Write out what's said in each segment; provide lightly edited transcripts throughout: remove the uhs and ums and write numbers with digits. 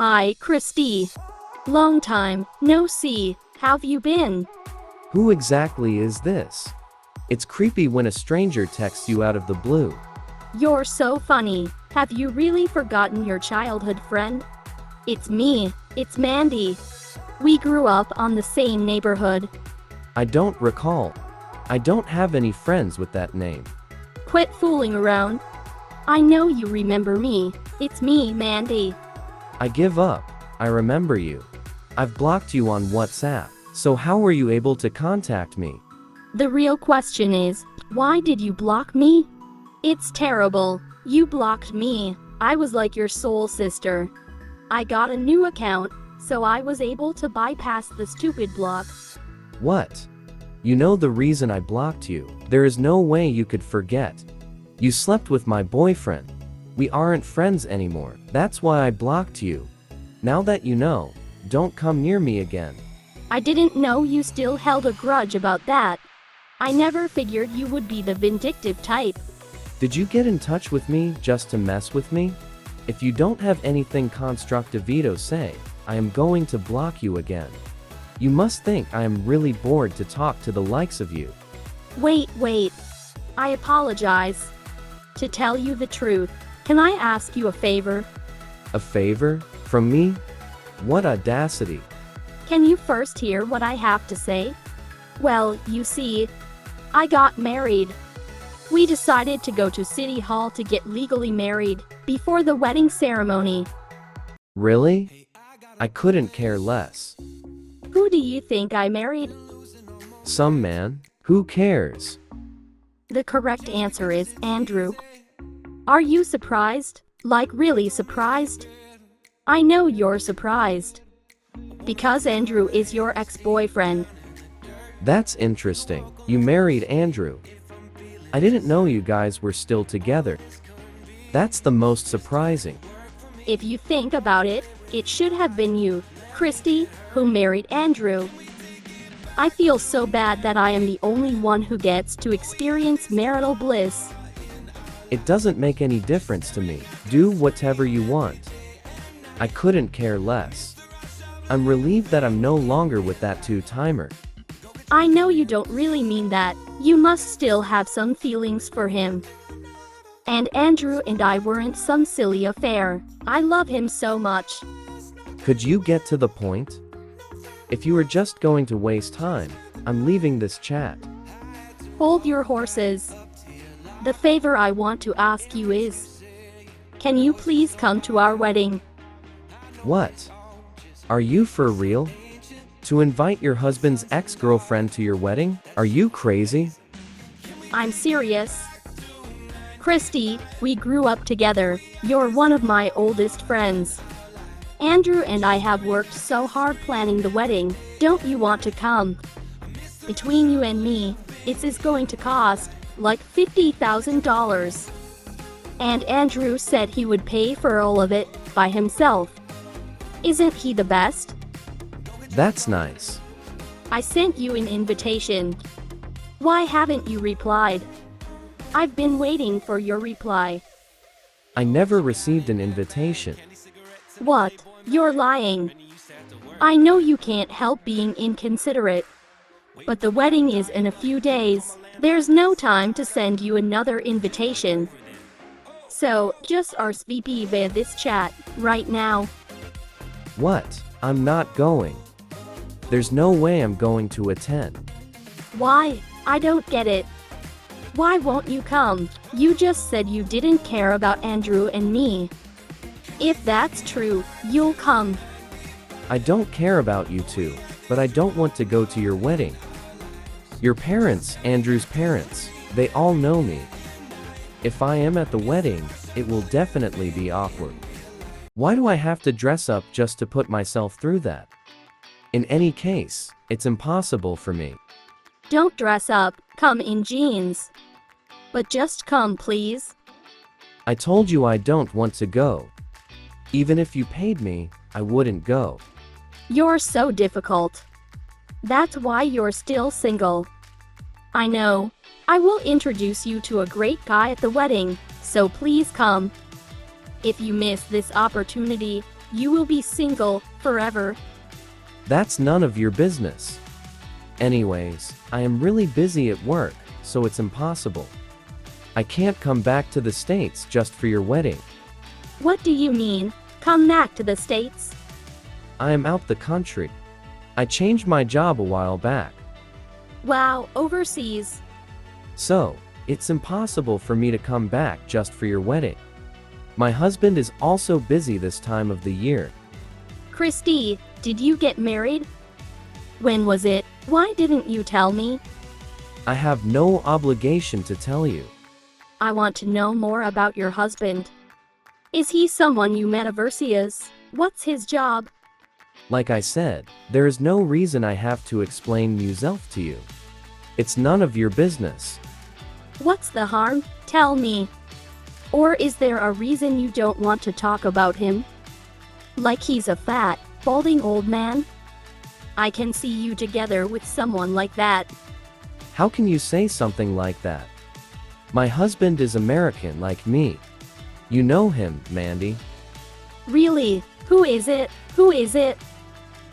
Hi, Christy. Long time, no see. How've you been? Who exactly is this? It's creepy when a stranger texts you out of the blue. You're so funny. Have you really forgotten your childhood friend? It's me. It's Mandy. We grew up on the same neighborhood. I don't recall. I don't have any friends with that name. Quit fooling around. I know you remember me. It's me, Mandy. I give up. I remember you. I've blocked you on WhatsApp, so how were you able to contact me? The real question is, why did you block me? It's terrible. You blocked me. I was like your soul sister. I got a new account, so I was able to bypass the stupid block. What? You know the reason I blocked you. There is no way you could forget. You slept with my boyfriend. We aren't friends anymore. That's why I blocked you. Now that you know, don't come near me again. I didn't know you still held a grudge about that. I never figured you would be the vindictive type. Did you get in touch with me just to mess with me? If you don't have anything constructive to say, I am going to block you again. You must think I am really bored to talk to the likes of you. Wait. I apologize. To tell you the truth, can I ask you a favor? A favor? From me? What audacity. Can you first hear what I have to say? Well, you see, I got married. We decided to go to City Hall to get legally married before the wedding ceremony. Really? I couldn't care less. Who do you think I married? Some man. Who cares? The correct answer is Andrew. Are you surprised? Like really surprised? I know you're surprised. Because Andrew is your ex-boyfriend. That's interesting. You married Andrew. I didn't know you guys were still together. That's the most surprising. If you think about it, it should have been you, Christy, who married Andrew. I feel so bad that I am the only one who gets to experience marital bliss. It doesn't make any difference to me. Do whatever you want. I couldn't care less. I'm relieved that I'm no longer with that two-timer. I know you don't really mean that. You must still have some feelings for him. And Andrew and I weren't some silly affair. I love him so much. Could you get to the point? If you were just going to waste time, I'm leaving this chat. Hold your horses. The favor I want to ask you is, can you please come to our wedding? What? Are you for real? To invite your husband's ex-girlfriend to your wedding? Are you crazy? I'm serious. Christy, we grew up together. You're one of my oldest friends. Andrew and I have worked so hard planning the wedding. Don't you want to come? Between you and me, it's going to cost like $50,000. And Andrew said he would pay for all of it by himself. Isn't he the best? That's nice. I sent you an invitation. Why haven't you replied? I've been waiting for your reply. I never received an invitation. What? You're lying. I know you can't help being inconsiderate. But the wedding is in a few days. There's no time to send you another invitation. So, just RSVP via this chat, right now. What? I'm not going. There's no way I'm going to attend. Why? I don't get it. Why won't you come? You just said you didn't care about Andrew and me. If that's true, you'll come. I don't care about you two, but I don't want to go to your wedding. Your parents, Andrew's parents, they all know me. If I am at the wedding, it will definitely be awkward. Why do I have to dress up just to put myself through that? In any case, it's impossible for me. Don't dress up, come in jeans. But just come, please. I told you I don't want to go. Even if you paid me, I wouldn't go. You're so difficult. That's why you're still single. I know. I will introduce you to a great guy at the wedding, so please come. If you miss this opportunity, You will be single forever. That's none of your business. Anyways, I am really busy at work, so it's impossible. I can't come back to the States just for your wedding. What do you mean, come back to the States? I am out the country. I changed my job a while back. Wow, overseas. So, it's impossible for me to come back just for your wedding. My husband is also busy this time of the year. Christy, did you get married? When was it? Why didn't you tell me? I have no obligation to tell you. I want to know more about your husband. Is he someone you met overseas? What's his job? Like I said, there is no reason I have to explain myself to you. It's none of your business. What's the harm? Tell me. Or is there a reason you don't want to talk about him? Like he's a fat, balding old man? I can see you together with someone like that. How can you say something like that? My husband is American like me. You know him, Mandy. Really? Who is it? Who is it?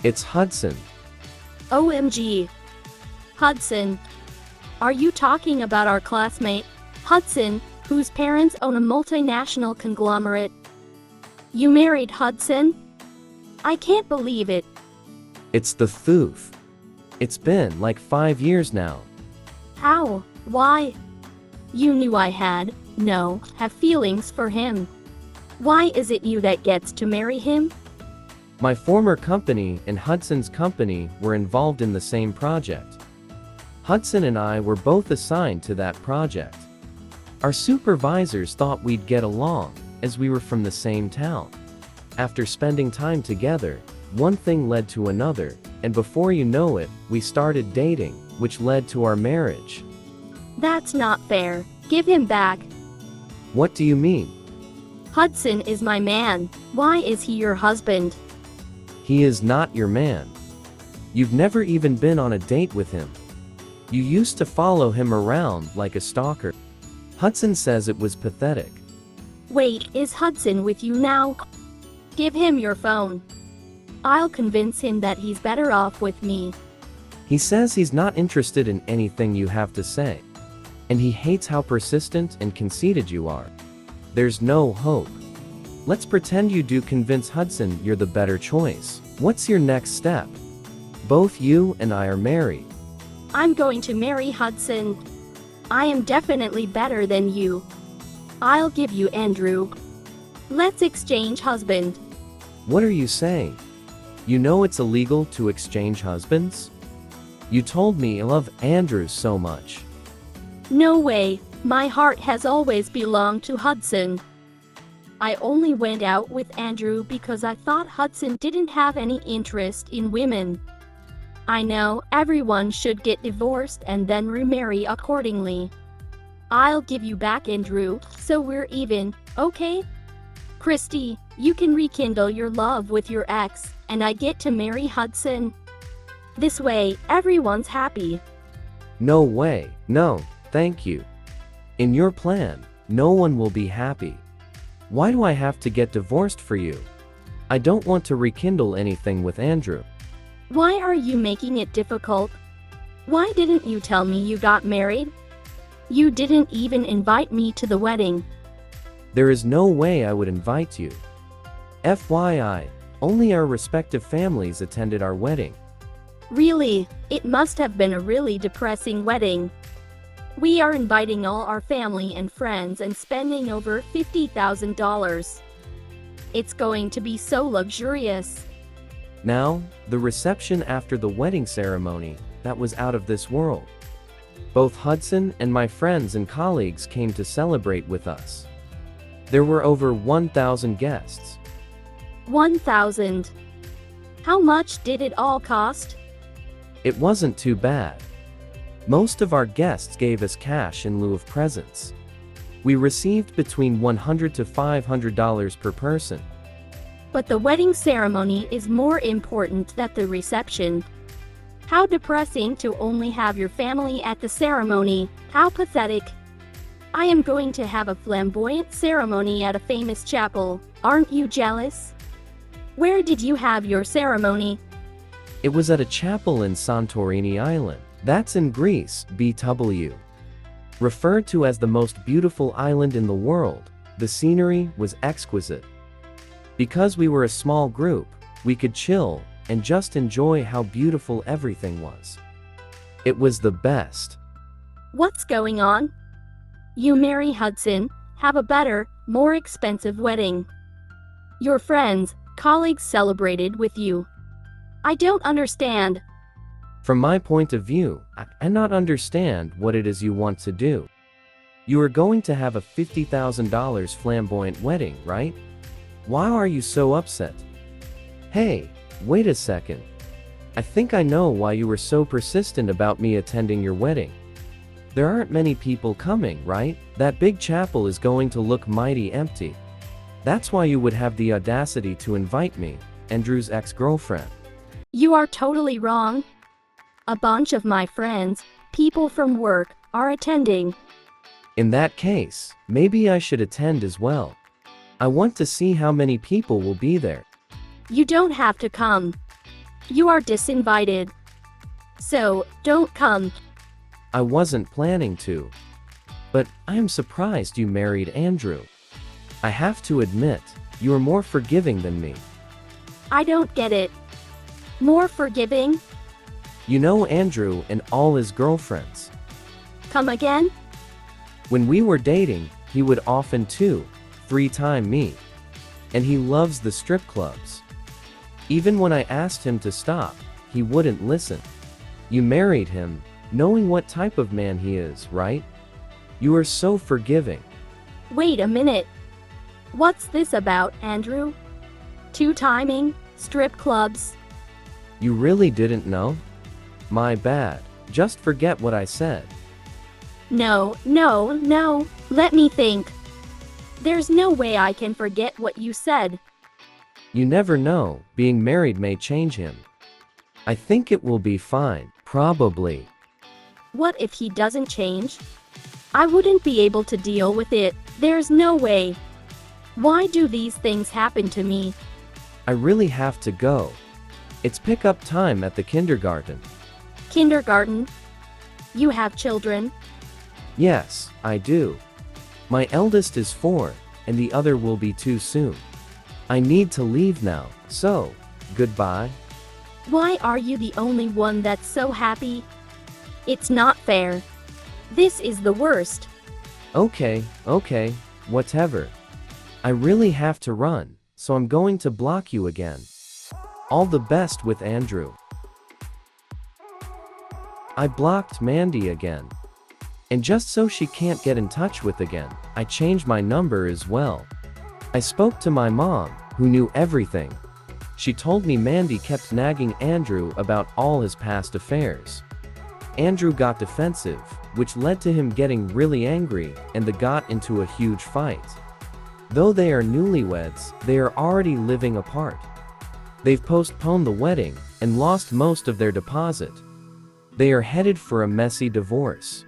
It's Hudson. OMG. Hudson. Are you talking about our classmate, Hudson, whose parents own a multinational conglomerate? You married Hudson? I can't believe it. It's the truth. It's been like 5 years now. How? Why? You knew I have feelings for him. Why is it you that gets to marry him? My former company and Hudson's company were involved in the same project. Hudson and I were both assigned to that project. Our supervisors thought we'd get along, as we were from the same town. After spending time together, one thing led to another, and before you know it, we started dating, which led to our marriage. That's not fair. Give him back. What do you mean? Hudson is my man. Why is he your husband? He is not your man. You've never even been on a date with him. You used to follow him around like a stalker. Hudson says it was pathetic. Wait, is Hudson with you now? Give him your phone. I'll convince him that he's better off with me. He says he's not interested in anything you have to say. And he hates how persistent and conceited you are. There's no hope. Let's pretend you do convince Hudson you're the better choice. What's your next step? Both you and I are married. I'm going to marry Hudson. I am definitely better than you. I'll give you Andrew. Let's exchange husband. What are you saying? You know it's illegal to exchange husbands? You told me I love Andrew so much. No way. My heart has always belonged to Hudson. I only went out with Andrew because I thought Hudson didn't have any interest in women. I know, everyone should get divorced and then remarry accordingly. I'll give you back Andrew, so we're even, okay? Christy, you can rekindle your love with your ex, and I get to marry Hudson. This way, everyone's happy. No way, no, thank you. In your plan, no one will be happy. Why do I have to get divorced for you? I don't want to rekindle anything with Andrew. Why are you making it difficult? Why didn't you tell me you got married? You didn't even invite me to the wedding. There is no way I would invite you. FYI, only our respective families attended our wedding. Really, it must have been a really depressing wedding. We are inviting all our family and friends and spending over $50,000. It's going to be so luxurious. Now, the reception after the wedding ceremony, that was out of this world. Both Hudson and my friends and colleagues came to celebrate with us. There were over 1,000 guests. 1,000. How much did it all cost? It wasn't too bad. Most of our guests gave us cash in lieu of presents. We received between $100 to $500 per person. But the wedding ceremony is more important than the reception. How depressing to only have your family at the ceremony. How pathetic. I am going to have a flamboyant ceremony at a famous chapel. Aren't you jealous? Where did you have your ceremony? It was at a chapel in Santorini Island. That's in Greece, BW. Referred to as the most beautiful island in the world, the scenery was exquisite. Because we were a small group, we could chill and just enjoy how beautiful everything was. It was the best. What's going on? You marry Hudson, have a better, more expensive wedding. Your friends, colleagues celebrated with you. I don't understand. From my point of view, I cannot understand what it is you want to do. You are going to have a $50,000 flamboyant wedding, right? Why are you so upset? Hey, wait a second. I think I know why you were so persistent about me attending your wedding. There aren't many people coming, right? That big chapel is going to look mighty empty. That's why you would have the audacity to invite me, Andrew's ex-girlfriend. You are totally wrong. A bunch of my friends, people from work, are attending. In that case, maybe I should attend as well. I want to see how many people will be there. You don't have to come. You are disinvited. So, don't come. I wasn't planning to. But I am surprised you married Andrew. I have to admit, you are more forgiving than me. I don't get it. More forgiving? You know Andrew and all his girlfriends. Come again? When we were dating, he would often 2-3 time me. And he loves the strip clubs. Even when I asked him to stop, he wouldn't listen. You married him, knowing what type of man he is, right? You are so forgiving. Wait a minute. What's this about, Andrew? Two-timing, strip clubs? You really didn't know? My bad. Just forget what I said. No, let me think. There's no way I can forget what you said. You never know, being married may change him. I think it will be fine, probably. What if he doesn't change? I wouldn't be able to deal with it. There's no way. Why do these things happen to me? I really have to go. It's pick-up time at the kindergarten. Kindergarten? You have children? Yes, I do. My eldest is 4, and the other will be 2 soon. I need to leave now, so, goodbye. Why are you the only one that's so happy? It's not fair. This is the worst. Okay, whatever. I really have to run, so I'm going to block you again. All the best with Andrew. I blocked Mandy again. And just so she can't get in touch with again, I changed my number as well. I spoke to my mom, who knew everything. She told me Mandy kept nagging Andrew about all his past affairs. Andrew got defensive, which led to him getting really angry, and they got into a huge fight. Though they are newlyweds, they are already living apart. They've postponed the wedding and lost most of their deposit. They are headed for a messy divorce.